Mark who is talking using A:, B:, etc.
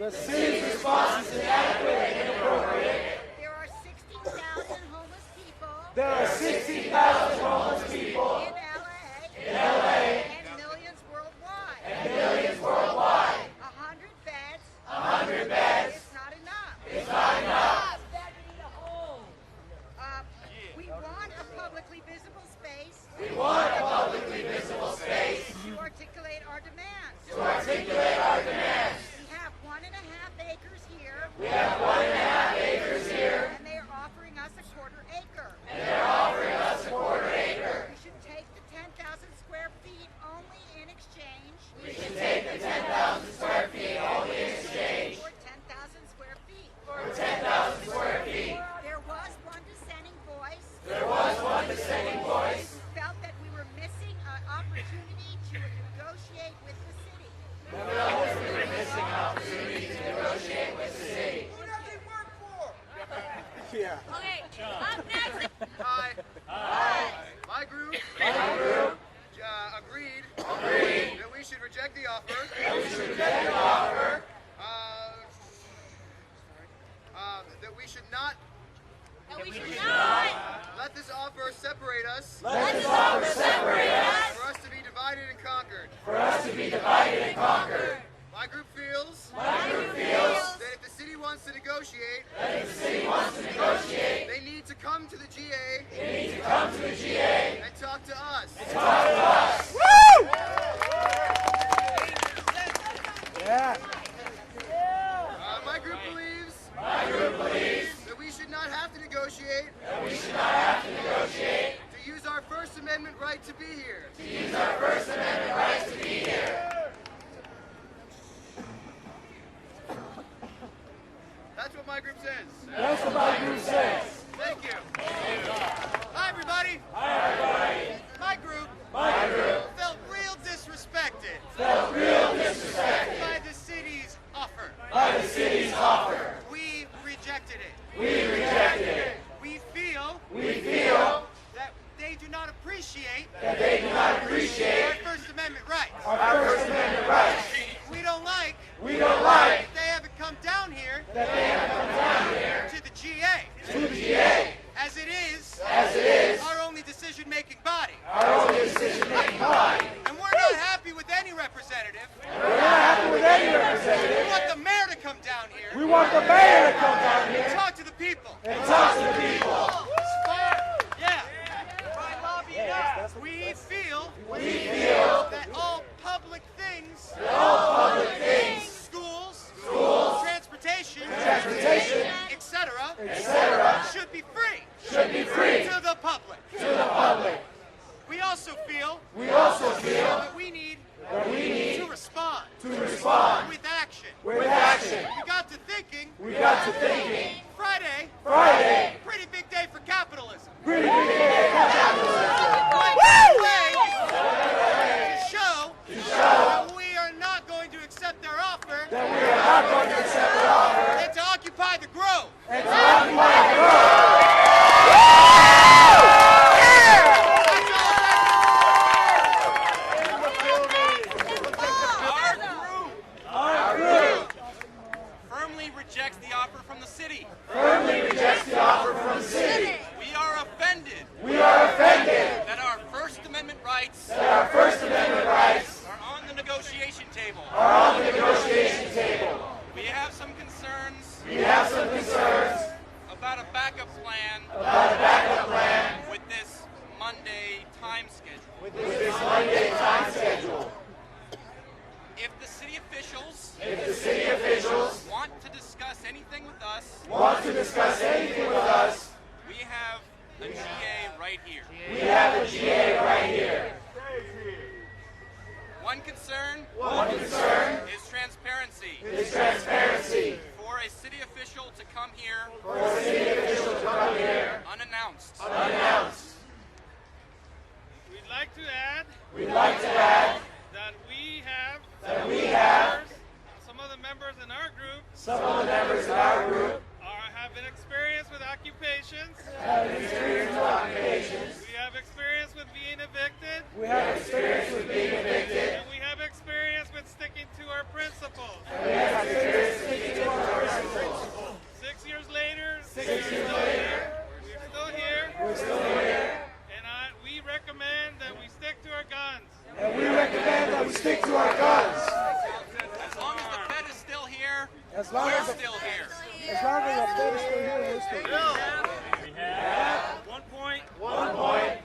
A: The city's response is inadequate and inappropriate.
B: There are 60,000 homeless people
A: There are 60,000 homeless people
B: in LA and millions worldwide. 100 beds is not enough. We want a publicly visible space to articulate our demands. We have 1.5 acres here. And they are offering us a quarter acre. We should take the 10,000 square feet only in exchange. For 10,000 square feet. There was one dissenting voice. Who felt that we were missing an opportunity to negotiate with the city.
A: Who does he work for? Yeah.
C: Okay, up next.
D: Hi. My group agreed that we should reject the offer. That we should not let this offer separate us. For us to be divided and conquered. My group feels that if the city wants to negotiate, they need to come to the GA and talk to us.
A: Yeah.
D: My group believes that we should not have to negotiate to use our First Amendment right to be here. That's what my group says. Thank you. Hi, everybody. My group felt real disrespected by the city's offer. We rejected it. We feel that they do not appreciate our First Amendment rights. We don't like that they haven't come down here to the GA. As it is our only decision-making body. And we're not happy with any representative. We want the mayor to come down here
A: We want the mayor to come down
D: and
A: here
D: talk to the people.
A: and talk to the people.
D: Yeah. We feel that all public things, schools, transportation, etc., should be free to the public. We also feel that we need to respond with action. We got to thinking. Friday, pretty big day for capitalism. Way to show that we are not going to accept their offer. And to occupy the grove. Our group firmly rejects the offer from the city. We are offended that our First Amendment rights are on the negotiation table. We have some concerns about a backup plan with this Monday time schedule. If the city officials want to discuss anything with us, we have a GA right here. One concern is transparency. For a city official to come here unannounced.
E: We'd like to add that we have some of the members in our group have been experienced with occupations. We have experience with being evicted. And we have experience with sticking to our principles.
A: stick to our guns.
D: As long as the Fed is still here,
A: As long
D: we're
A: as
D: still here.
A: as long as the Fed is still here, we're still here.
E: We have 1 point.
A: 1 point.